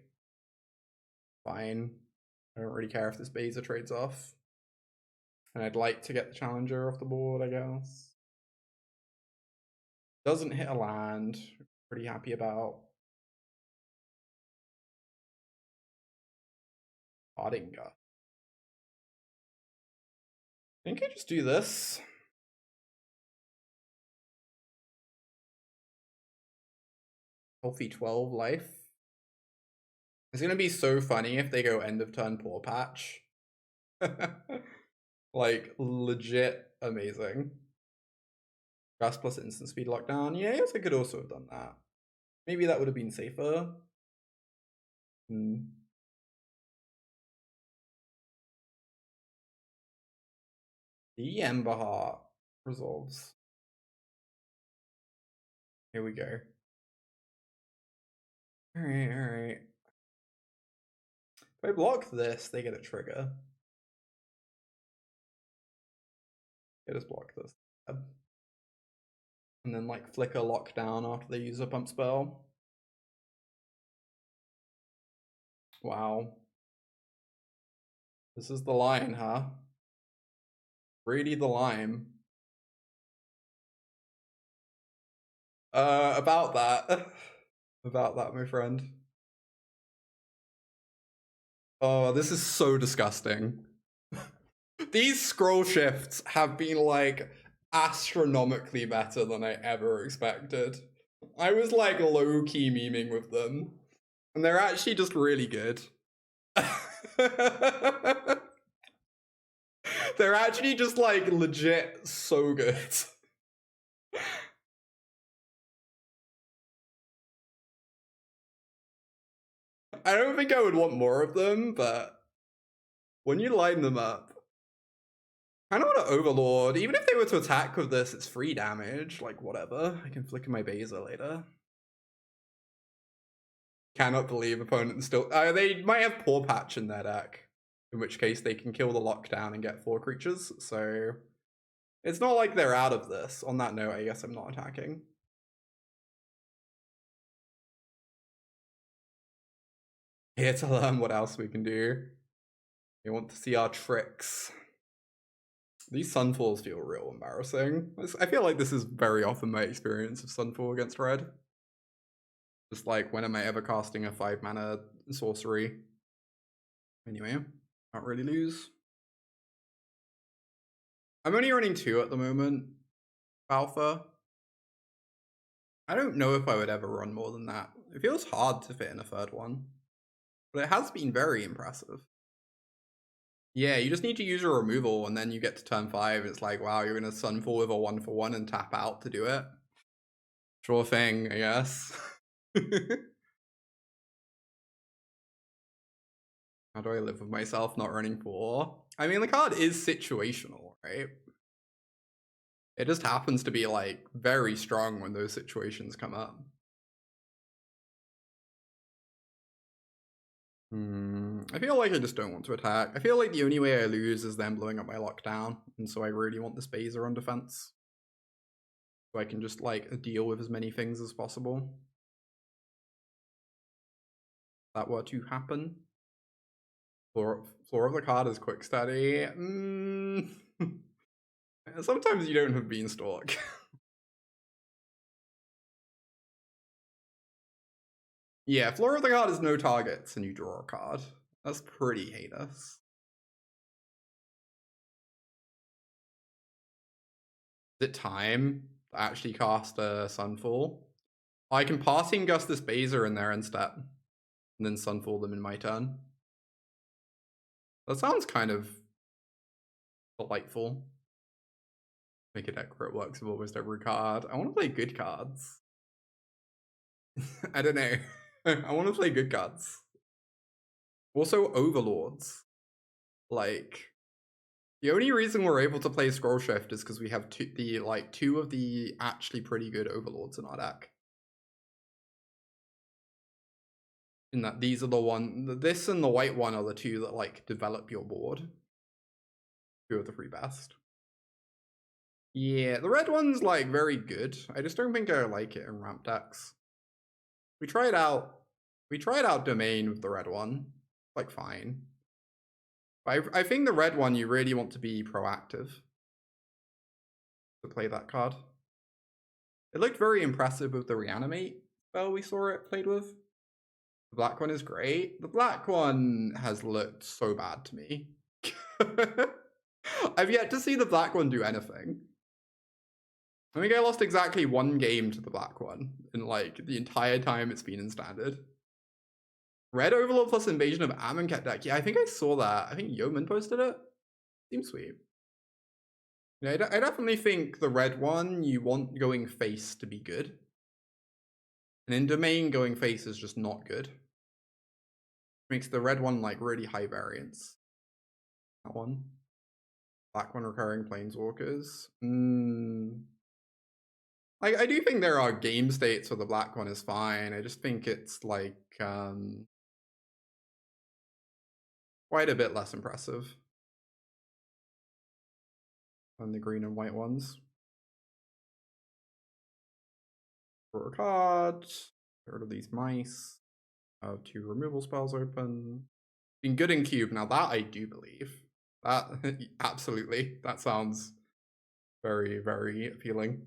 Fine. I don't really care if this Beza trades off. And I'd like to get the challenger off the board, I guess. Doesn't hit a land. Pretty happy about. Parting Gust. I think I just do this. Healthy 12 life. It's gonna be so funny if they go end of turn Pawpatch. Like, legit amazing. Grass plus instant speed lockdown. Yeah, I guess I could also have done that. Maybe that would have been safer. The Ember Heart resolves. Here we go. Alright, alright. If I block this, they get a trigger. I just block this. And then like flicker lockdown after they use a pump spell. Wow. This is the line, huh? Brady the Lime. About that. About that, my friend. Oh, this is so disgusting. These scroll shifts have been like astronomically better than I ever expected. I was like low-key memeing with them, and they're actually just really good. They're actually just like legit so good. I don't think I would want more of them, but when you line them up, I don't want to Overlord. Even if they were to attack with this, it's free damage. Like, whatever. I can flicker my Beza later. Cannot believe opponents still... they might have Pawpatch in their deck. In which case they can kill the lockdown and get 4 creatures. So it's not like they're out of this. On that note, I guess I'm not attacking. Here to learn what else we can do. We want to see our tricks. These Sunfalls feel real embarrassing. I feel like this is very often my experience of Sunfall against red. Just like, when am I ever casting a 5-mana sorcery? Anyway, can't really lose. I'm only running 2 at the moment. Alpha. I don't know if I would ever run more than that. It feels hard to fit in a 3rd one. But it has been very impressive. Yeah, you just need to use your removal, and then you get to turn 5. It's like, wow, you're going to Sunfall with a 1/1 and tap out to do it. Sure thing, I guess. How do I live with myself not running 4? I mean, the card is situational, right? It just happens to be, like, very strong when those situations come up. I feel like I just don't want to attack. I feel like the only way I lose is them blowing up my lockdown, and so I really want this Beza on defense. So I can just, like, deal with as many things as possible. If that were to happen. Floor of the card is quick study. Sometimes you don't have Beanstalk. Yeah, floor of the card is no targets and you draw a card. That's pretty heinous. Is it time to actually cast a Sunfall? I can Parting Gust this Beza in there instead, and then Sunfall them in my turn. That sounds kind of delightful. Make a deck where it works with almost every card. I want to play good cards. I don't know. I want to play good cards. Also, Overlords. Like, the only reason we're able to play Scrollshift is because we have two of the actually pretty good Overlords in our deck. In that these are the one, this and the white one are the two that like develop your board. Two of the three best. Yeah, the red one's like very good. I just don't think I like it in ramp decks. We tried out Domain with the red one. Like fine. I think the red one you really want to be proactive to play that card. It looked very impressive with the Reanimate spell we saw it played with. The black one is great. The black one has looked so bad to me. I've yet to see the black one do anything. I think I lost exactly one game to the black one in like the entire time it's been in standard. Red Overlord plus Invasion of Amonkhet deck. Yeah, I think I saw that. I think Yeoman posted it. Seems sweet. Yeah, I definitely think the red one, you want going face to be good. And in Domain, going face is just not good. Makes the red one like really high variance. That one. Black one recurring Planeswalkers. I do think there are game states where the black one is fine. I just think it's like quite a bit less impressive than the green and white ones. For a card, get rid of these mice. I have 2 removal spells open. Been good in cube. Now that I do believe. That absolutely. That sounds very, very appealing.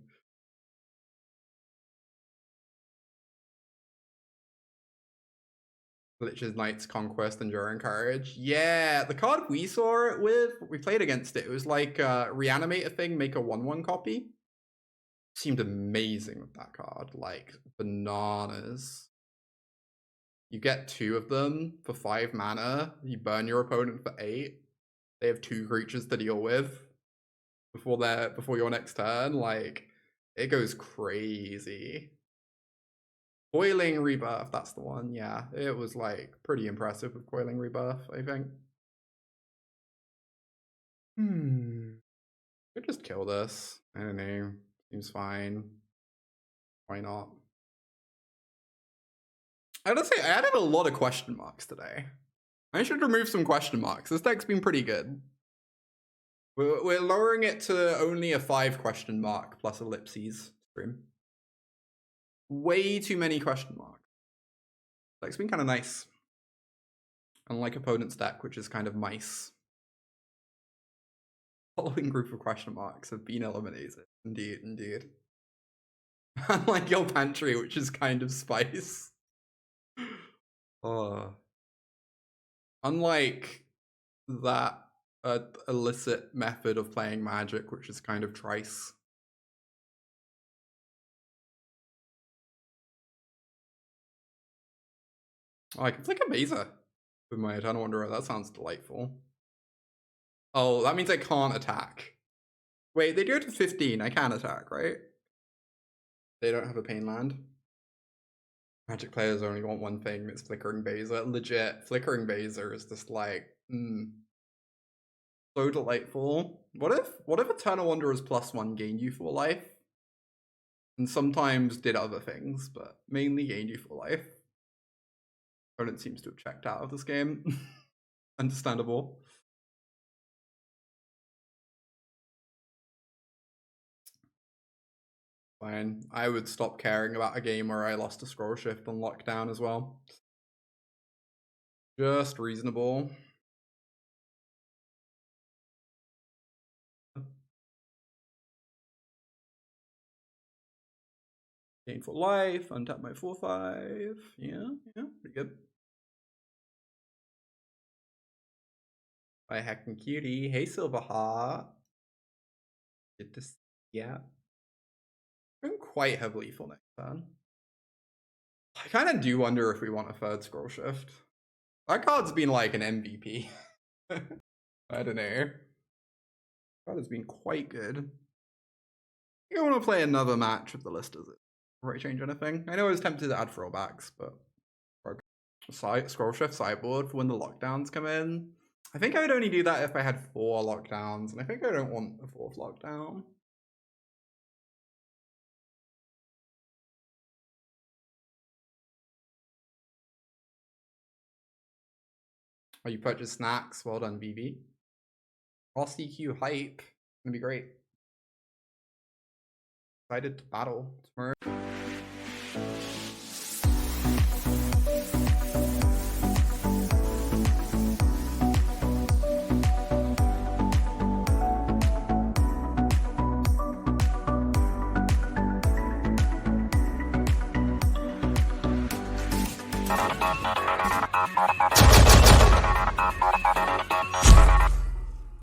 Lich's Knight's Conquest, Enduring Courage. Yeah, the card we saw it with, we played against it. It was like reanimate a thing, make a 1/1 copy. Seemed amazing with that card, like bananas. You get 2 of them for 5 mana. You burn your opponent for 8. They have 2 creatures to deal with before your next turn. Like, it goes crazy. Coiling Rebirth, that's the one. Yeah, it was like pretty impressive with Coiling Rebirth, I think. Could just kill this. I don't know. Seems fine. Why not? I gotta say, I added a lot of question marks today. I should remove some question marks. This deck's been pretty good. We're lowering it to only a 5 question mark plus ellipses stream. Way too many question marks. Deck's been kind of nice. Unlike opponent's deck, which is kind of mice. Following group of question marks have been eliminated. Indeed, indeed. Unlike your pantry, which is kind of spice. Unlike that illicit method of playing Magic, which is kind of trice. Oh, I can flick a Beza with my Eternal Wanderer. That sounds delightful. Oh, that means I can't attack. Wait, they do it to 15. I can attack, right? They don't have a pain land. Magic players only want one thing, it's Flickering Beza. Legit, Flickering Beza is just like, so delightful. What if Eternal Wanderer's +1 gained you for life? And sometimes did other things, but mainly gained you for life. Opponent seems to have checked out of this game. Understandable. Fine. I would stop caring about a game where I lost a Scrollshift on lockdown as well. Just reasonable. Gain for life, untap my 4/5. Yeah, pretty good. By Heckin' Cutie. Hey, Silverheart. Good to see ya. I'm quite heavily for next turn. I kind of do wonder if we want a third Scrollshift. That card's been like an MVP. I don't know. That has been quite good. You want to play another match with the list, is it? Before I change anything? I know I was tempted to add throwbacks, but Scrollshift sideboard for when the lockdowns come in. I think I would only do that if I had 4 lockdowns, and I think I don't want a 4th lockdown. Oh, you purchased snacks? Well done, BB. Cross EQ hype. It's gonna be great. Excited to battle tomorrow.